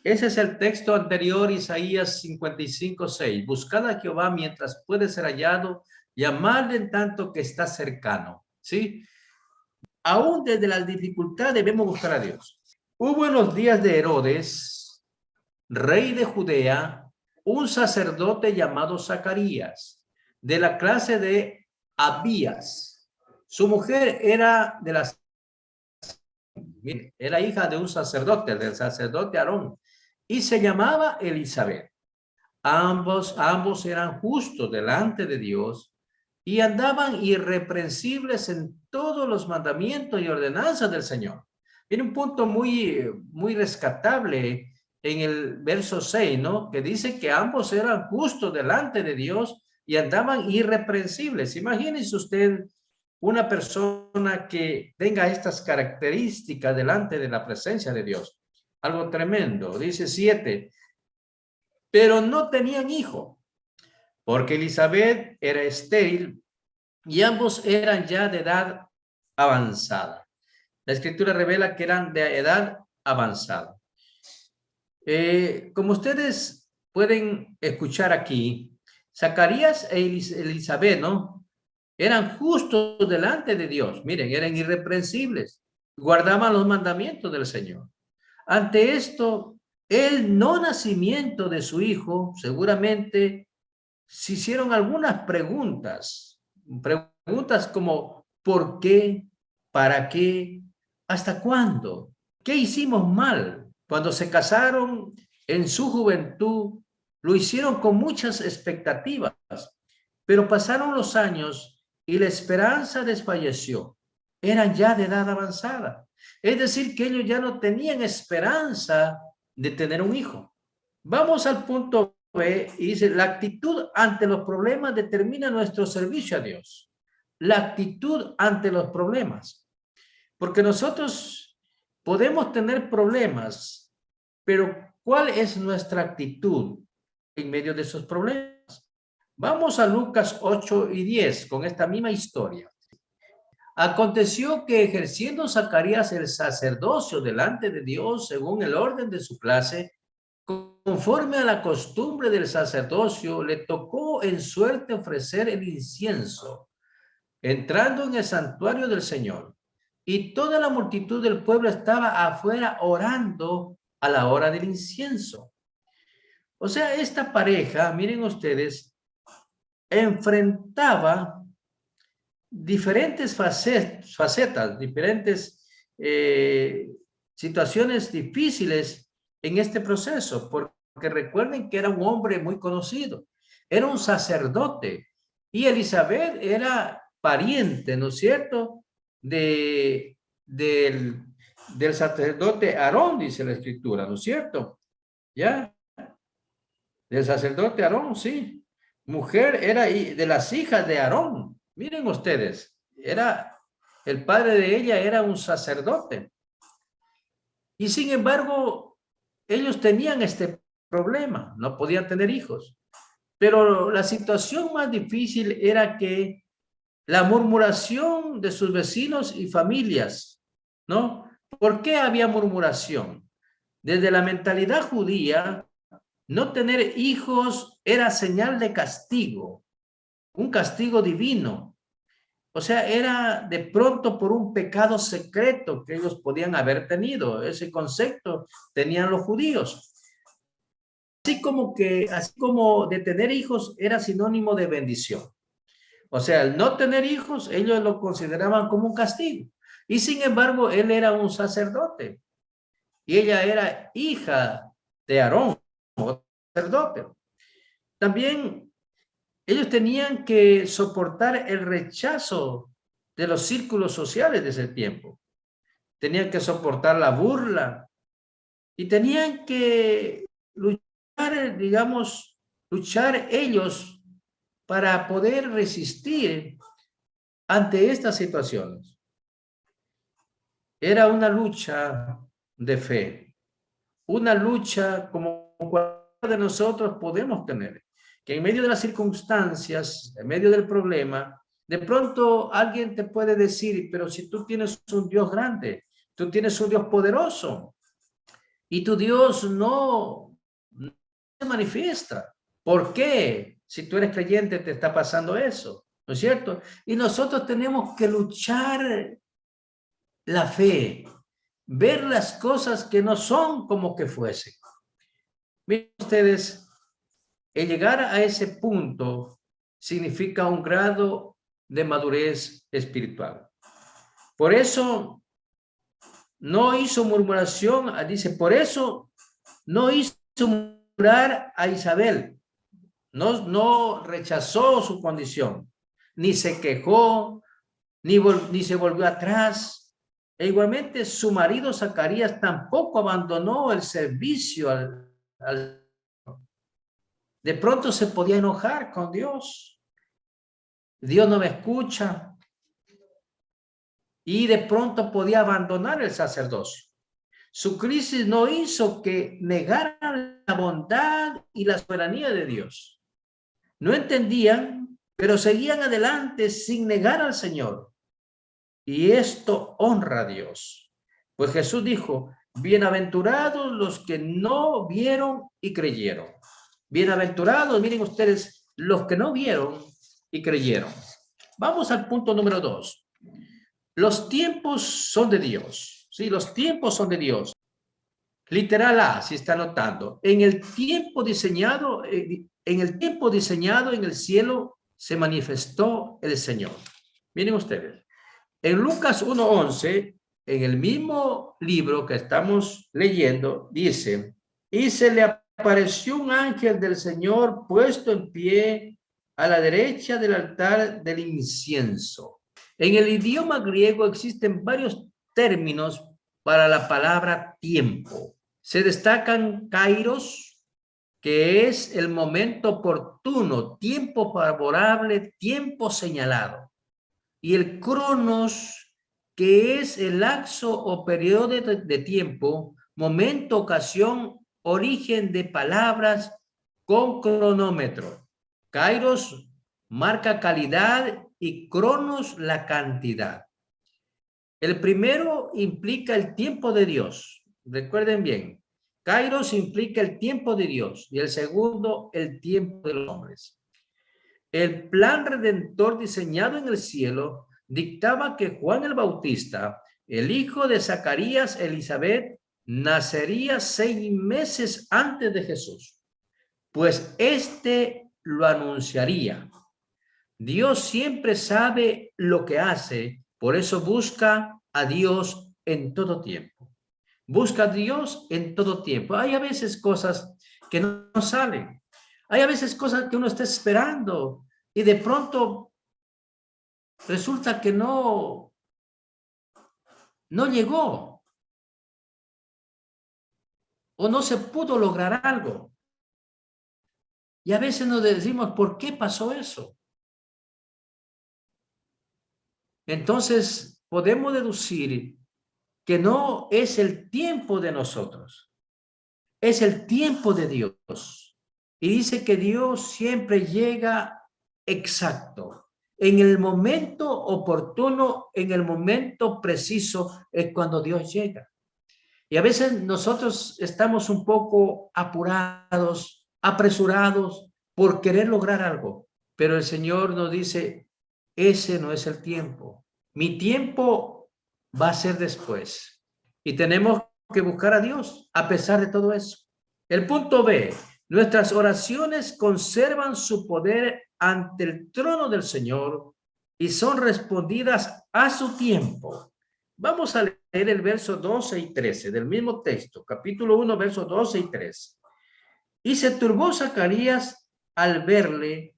Ese es el texto anterior, Isaías 55:6. Buscad a Jehová mientras puede ser hallado, llamadle en tanto que está cercano. ¿Sí? Aún desde la dificultad debemos buscar a Dios. Hubo en los días de Herodes, rey de Judea, un sacerdote llamado Zacarías, de la clase de Abías. Su mujer era era hija de un sacerdote, del sacerdote Aarón, y se llamaba Elizabeth. Ambos eran justos delante de Dios y andaban irreprensibles en todos los mandamientos y ordenanzas del Señor. Tiene un punto muy rescatable en el verso 6, ¿no? Que dice que ambos eran justos delante de Dios y andaban irreprensibles. Imagínese usted una persona que tenga estas características delante de la presencia de Dios. Algo tremendo. Dice 7, pero no tenían hijo, porque Elizabeth era estéril y ambos eran ya de edad avanzada. La escritura revela que eran de edad avanzada. Como ustedes pueden escuchar aquí, Zacarías e Elizabeth, ¿no? Eran justos delante de Dios. Miren, eran irreprensibles. Guardaban los mandamientos del Señor. Ante esto, el no nacimiento de su hijo, seguramente se hicieron algunas preguntas. Preguntas como, ¿por qué? ¿Para qué? ¿Hasta cuándo? ¿Qué hicimos mal? Cuando se casaron en su juventud, lo hicieron con muchas expectativas, pero pasaron los años y la esperanza desfalleció. Eran ya de edad avanzada. Es decir, que ellos ya no tenían esperanza de tener un hijo. Vamos al punto B y dice, la actitud ante los problemas determina nuestro servicio a Dios. La actitud ante los problemas. Porque nosotros podemos tener problemas, pero ¿cuál es nuestra actitud en medio de esos problemas? Vamos a Lucas 8:10 con esta misma historia. Aconteció que ejerciendo Zacarías el sacerdocio delante de Dios según el orden de su clase, conforme a la costumbre del sacerdocio, le tocó en suerte ofrecer el incienso, entrando en el santuario del Señor. Y toda la multitud del pueblo estaba afuera orando a la hora del incienso. O sea, esta pareja, miren ustedes, enfrentaba diferentes facetas, diferentes situaciones difíciles en este proceso, porque recuerden que era un hombre muy conocido, era un sacerdote, y Elizabeth era pariente, ¿no es cierto?, del sacerdote Aarón, dice la escritura, ¿no es cierto? ¿Ya? Del sacerdote Aarón, sí. Mujer era de las hijas de Aarón. Miren ustedes, el padre de ella era un sacerdote. Y sin embargo, ellos tenían este problema, no podían tener hijos. Pero la situación más difícil era que la murmuración de sus vecinos y familias, ¿no? ¿Por qué había murmuración? Desde la mentalidad judía, no tener hijos era señal de castigo, un castigo divino. O sea, era de pronto por un pecado secreto que ellos podían haber tenido. Ese concepto tenían los judíos. Así como de tener hijos era sinónimo de bendición. O sea, el no tener hijos, ellos lo consideraban como un castigo. Y sin embargo, él era un sacerdote. Y ella era hija de Aarón, sacerdote. También ellos tenían que soportar el rechazo de los círculos sociales de ese tiempo. Tenían que soportar la burla y tenían que luchar, digamos, luchar ellos para poder resistir ante estas situaciones. Era una lucha de fe, una lucha como cualquiera de nosotros podemos tener, que en medio de las circunstancias, en medio del problema, de pronto alguien te puede decir, pero si tú tienes un Dios grande, tú tienes un Dios poderoso, y tu Dios no se manifiesta. ¿Por qué? Si tú eres creyente te está pasando eso, ¿no es cierto? Y nosotros tenemos que luchar la fe, ver las cosas que no son como que fuesen. Miren ustedes, el llegar a ese punto significa un grado de madurez espiritual. Por eso no hizo murmuración, dice, por eso no hizo murmurar a Isabel, no rechazó su condición, ni se quejó, ni se volvió atrás. E igualmente su marido Zacarías tampoco abandonó el servicio de pronto se podía enojar con Dios. Dios no me escucha. Y de pronto podía abandonar el sacerdocio. Su crisis no hizo que negara la bondad y la soberanía de Dios. No entendían, pero seguían adelante sin negar al Señor. Y esto honra a Dios. Pues Jesús dijo, bienaventurados los que no vieron y creyeron. Bienaventurados, miren ustedes, los que no vieron y creyeron. Vamos al punto número 2. Los tiempos son de Dios. Sí, los tiempos son de Dios. Literal A, si está notando. En el tiempo diseñado en el cielo se manifestó el Señor. Miren ustedes. En Lucas 1:11, en el mismo libro que estamos leyendo, dice, y se le apareció un ángel del Señor puesto en pie a la derecha del altar del incienso. En el idioma griego existen varios términos para la palabra tiempo. Se destacan kairos, que es el momento oportuno, tiempo favorable, tiempo señalado. Y el cronos, que es el lapso o periodo de tiempo, momento, ocasión, origen de palabras con cronómetro. Kairos marca calidad y cronos la cantidad. El primero implica el tiempo de Dios. Recuerden bien, Kairos implica el tiempo de Dios y el segundo el tiempo de los hombres. El plan redentor diseñado en el cielo dictaba que Juan el Bautista, el hijo de Zacarías Elizabeth, nacería 6 meses antes de Jesús, pues éste lo anunciaría. Dios siempre sabe lo que hace, por eso busca a Dios en todo tiempo. Busca a Dios en todo tiempo. Hay a veces cosas que no salen. Hay a veces cosas que uno está esperando y de pronto resulta que no llegó o no se pudo lograr algo. Y a veces nos decimos, ¿por qué pasó eso? Entonces podemos deducir que no es el tiempo de nosotros, es el tiempo de Dios. Y dice que Dios siempre llega exacto. En el momento oportuno, en el momento preciso, es cuando Dios llega. Y a veces nosotros estamos un poco apurados, apresurados por querer lograr algo. Pero el Señor nos dice, ese no es el tiempo. Mi tiempo va a ser después. Y tenemos que buscar a Dios a pesar de todo eso. El punto B, nuestras oraciones conservan su poder ante el trono del Señor y son respondidas a su tiempo. Vamos a leer el verso 12 y 13 del mismo texto, capítulo 1, versos 12 y 13. Y se turbó Zacarías al verle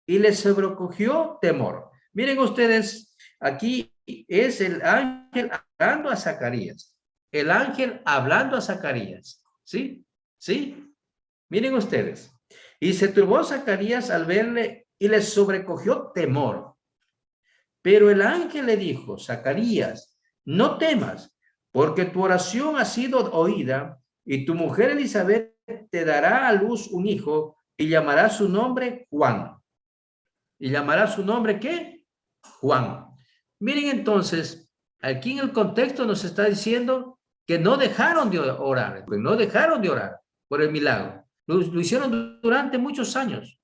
y le sobrecogió temor. Miren ustedes, aquí es el ángel hablando a Zacarías. El ángel hablando a Zacarías. ¿Sí? ¿Sí? Miren ustedes. Y se turbó Zacarías al verle y le sobrecogió temor. Pero el ángel le dijo, Zacarías, no temas, porque tu oración ha sido oída y tu mujer Elizabeth te dará a luz un hijo y llamará su nombre Juan. ¿Y llamará su nombre qué? Juan. Miren entonces, aquí en el contexto nos está diciendo que no dejaron de orar, que no dejaron de orar por el milagro. Lo hicieron durante muchos años,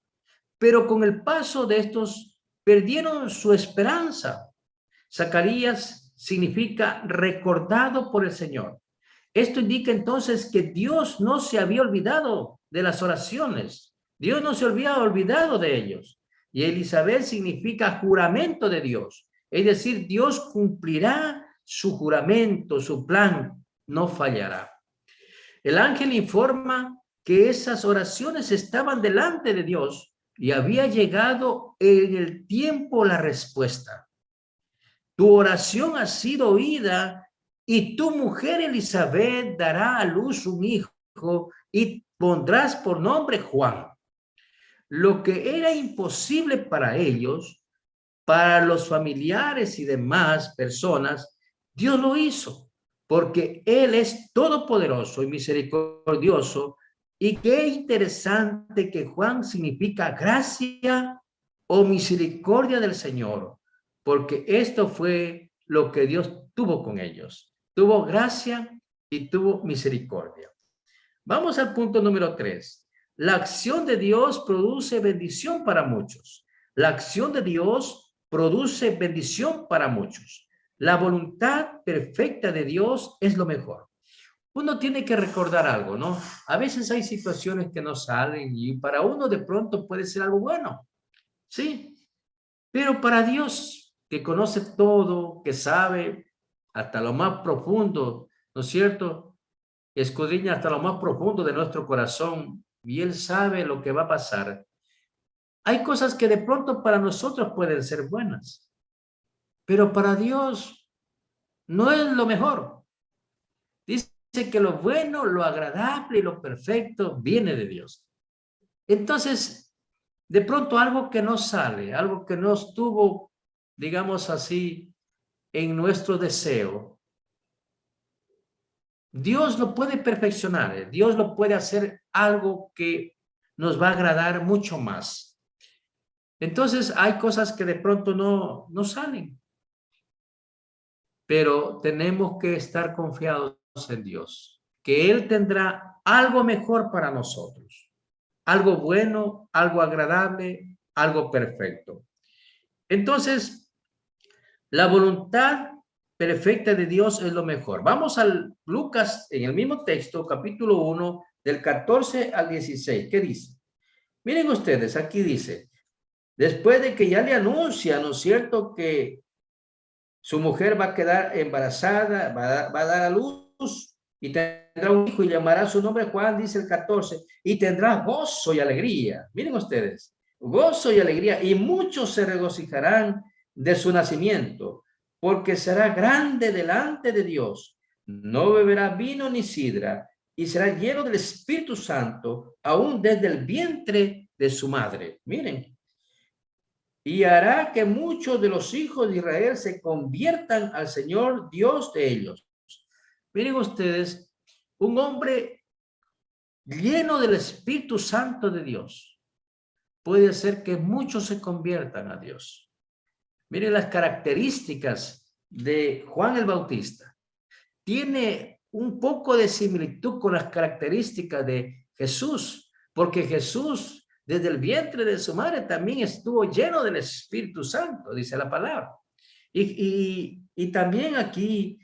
pero con el paso de estos perdieron su esperanza. Zacarías significa recordado por el Señor. Esto indica entonces que Dios no se había olvidado de las oraciones. Dios no se había olvidado de ellos. Y Elizabeth significa juramento de Dios. Es decir, Dios cumplirá su juramento, su plan no fallará. El ángel informa que esas oraciones estaban delante de Dios y había llegado en el tiempo la respuesta. Tu oración ha sido oída y tu mujer Elizabeth dará a luz un hijo y pondrás por nombre Juan. Lo que era imposible para ellos, para los familiares y demás personas, Dios lo hizo, porque Él es todopoderoso y misericordioso. Y qué interesante que Juan significa gracia o misericordia del Señor, porque esto fue lo que Dios tuvo con ellos. Tuvo gracia y tuvo misericordia. Vamos al punto número 3. La acción de Dios produce bendición para muchos. La acción de Dios produce bendición para muchos. La voluntad perfecta de Dios es lo mejor. Uno tiene que recordar algo, ¿no? A veces hay situaciones que no salen y para uno de pronto puede ser algo bueno, ¿sí? Pero para Dios, que conoce todo, que sabe hasta lo más profundo, ¿no es cierto? Escudriña hasta lo más profundo de nuestro corazón y Él sabe lo que va a pasar. Hay cosas que de pronto para nosotros pueden ser buenas, pero para Dios no es lo mejor. Dice que lo bueno, lo agradable y lo perfecto viene de Dios. Entonces, de pronto algo que no sale, algo que no estuvo, digamos así, en nuestro deseo, Dios lo puede perfeccionar, Dios lo puede hacer algo que nos va a agradar mucho más. Entonces hay cosas que de pronto no salen, pero tenemos que estar confiados en Dios, que Él tendrá algo mejor para nosotros, algo bueno, algo agradable, algo perfecto. Entonces, la voluntad perfecta de Dios es lo mejor. Vamos al Lucas, en el mismo texto, capítulo 1, del 14 al 16. ¿Qué dice? Miren ustedes, aquí dice, después de que ya le anuncia, ¿no es cierto?, que su mujer va a quedar embarazada, va a dar a luz y tendrá un hijo y llamará su nombre Juan, dice el 14, y tendrá gozo y alegría. Miren ustedes, gozo y alegría, y muchos se regocijarán de su nacimiento, porque será grande delante de Dios. No beberá vino ni sidra, y será lleno del Espíritu Santo, aún desde el vientre de su madre. Miren, y hará que muchos de los hijos de Israel se conviertan al Señor Dios de ellos. Miren ustedes, un hombre lleno del Espíritu Santo de Dios puede hacer que muchos se conviertan a Dios. Miren las características de Juan el Bautista. Tiene un poco de similitud con las características de Jesús, porque Jesús desde el vientre de su madre también estuvo lleno del Espíritu Santo, dice la palabra. Y también aquí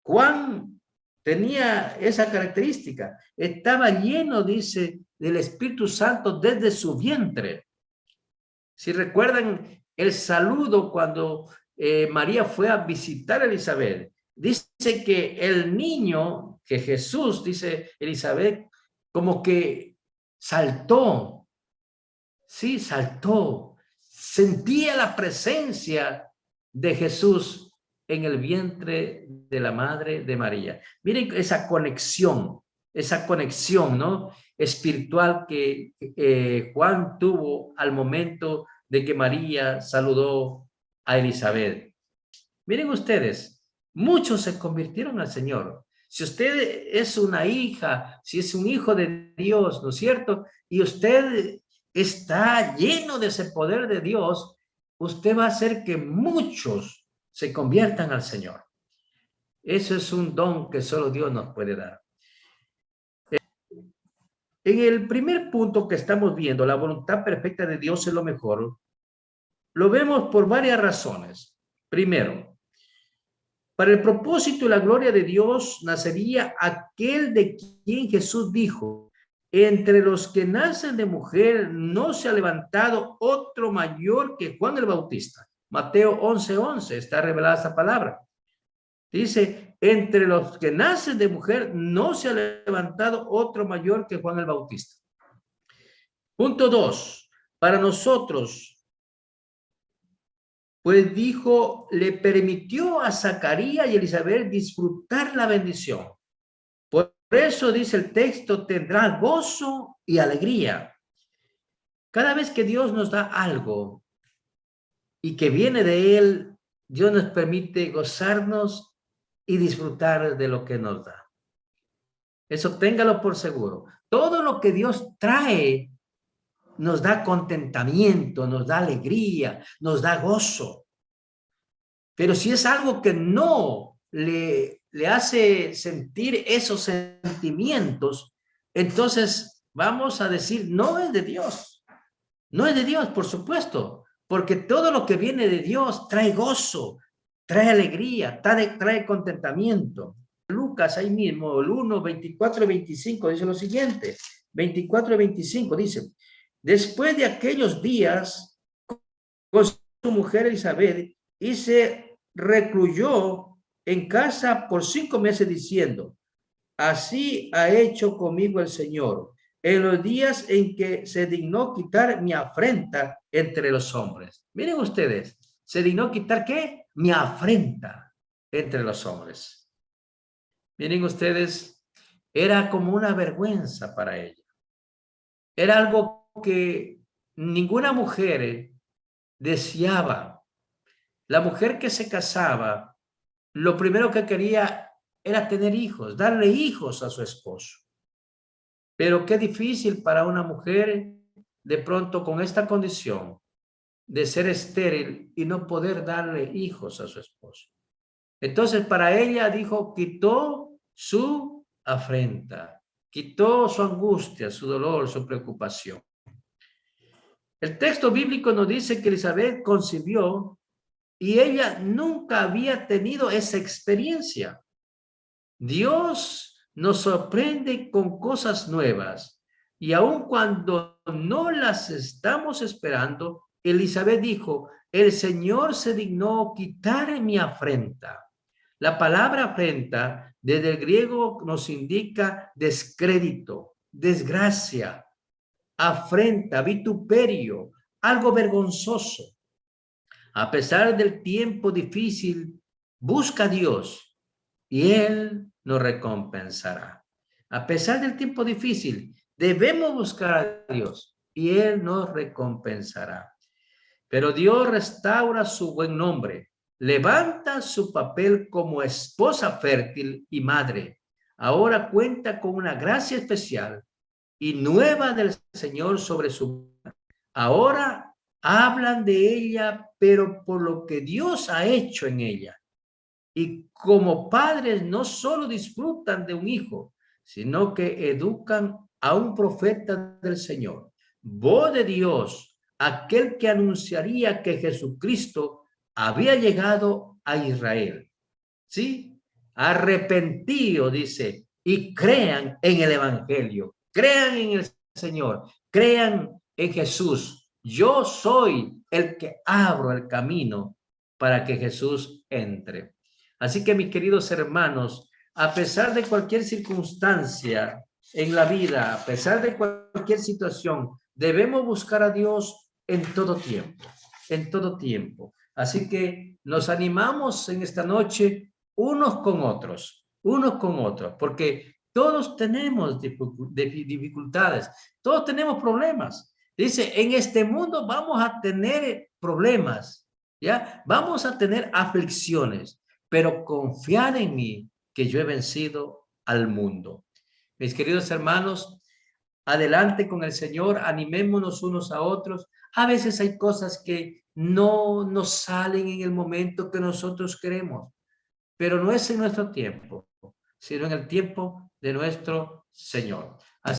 Juan tenía esa característica. Estaba lleno, dice, del Espíritu Santo desde su vientre. Si recuerdan el saludo cuando María fue a visitar a Elizabeth, dice que el niño, que Jesús, dice Elizabeth, como que saltó. Sí, saltó. Sentía la presencia de Jesús en el vientre de la madre de María. Miren esa conexión, ¿no?, espiritual que Juan tuvo al momento de que María saludó a Elizabeth. Miren ustedes, muchos se convirtieron al Señor. Si usted es una hija, si es un hijo de Dios, ¿no es cierto?, y usted está lleno de ese poder de Dios, usted va a hacer que muchos se conviertan al Señor. Eso es un don que solo Dios nos puede dar. En el primer punto que estamos viendo, la voluntad perfecta de Dios es lo mejor, lo vemos por varias razones. Primero, para el propósito y la gloria de Dios nacería aquel de quien Jesús dijo, entre los que nacen de mujer no se ha levantado otro mayor que Juan el Bautista. Mateo 11:11 está revelada esa palabra. Dice, entre los que nacen de mujer no se ha levantado otro mayor que Juan el Bautista. Punto 2. Para nosotros, pues dijo, le permitió a Zacarías y Elizabeth disfrutar la bendición. Por eso dice el texto, tendrá gozo y alegría. Cada vez que Dios nos da algo y que viene de Él, Dios nos permite gozarnos y disfrutar de lo que nos da. Eso téngalo por seguro. Todo lo que Dios trae nos da contentamiento, nos da alegría, nos da gozo. Pero si es algo que no le hace sentir esos sentimientos, entonces vamos a decir, no es de Dios. No es de Dios, por supuesto, porque todo lo que viene de Dios trae gozo, trae alegría, trae contentamiento. Lucas ahí mismo, el 1, 24 y 25, dice lo siguiente. 24 y 25 dice, después de aquellos días, con su mujer Elizabeth, y se recluyó en casa por 5 meses diciendo, así ha hecho conmigo el Señor, en los días en que se dignó quitar mi afrenta entre los hombres. Miren ustedes, ¿se dignó quitar qué? Mi afrenta entre los hombres. Miren ustedes, era como una vergüenza para ella. Era algo que ninguna mujer deseaba. La mujer que se casaba, lo primero que quería era tener hijos, darle hijos a su esposo. Pero qué difícil para una mujer de pronto con esta condición de ser estéril y no poder darle hijos a su esposo. Entonces para ella dijo, quitó su afrenta, quitó su angustia, su dolor, su preocupación. El texto bíblico nos dice que Elizabeth concibió y ella nunca había tenido esa experiencia. Dios nos sorprende con cosas nuevas y aun cuando no las estamos esperando, Elizabeth dijo, el Señor se dignó quitar mi afrenta. La palabra afrenta desde el griego nos indica descrédito, desgracia, afrenta, vituperio, algo vergonzoso. A pesar del tiempo difícil, busca a Dios y Él nos recompensará. A pesar del tiempo difícil, debemos buscar a Dios y Él nos recompensará. Pero Dios restaura su buen nombre, levanta su papel como esposa fértil y madre. Ahora cuenta con una gracia especial y nueva del Señor sobre su vida. Ahora hablan de ella, pero por lo que Dios ha hecho en ella. Y como padres no solo disfrutan de un hijo, sino que educan a un profeta del Señor. Voz de Dios, aquel que anunciaría que Jesucristo había llegado a Israel. ¿Sí? Arrepentido, dice, y crean en el Evangelio, crean en el Señor, crean en Jesús. Yo soy el que abro el camino para que Jesús entre. Así que, mis queridos hermanos, a pesar de cualquier circunstancia en la vida, a pesar de cualquier situación, debemos buscar a Dios en todo tiempo, en todo tiempo. Así que nos animamos en esta noche unos con otros, porque todos tenemos dificultades, todos tenemos problemas. Dice, en este mundo vamos a tener problemas, ¿ya? Vamos a tener aflicciones, pero confiad en mí que yo he vencido al mundo. Mis queridos hermanos, adelante con el Señor, animémonos unos a otros. A veces hay cosas que no nos salen en el momento que nosotros queremos. pero no es en nuestro tiempo, sino en el tiempo de nuestro Señor. Así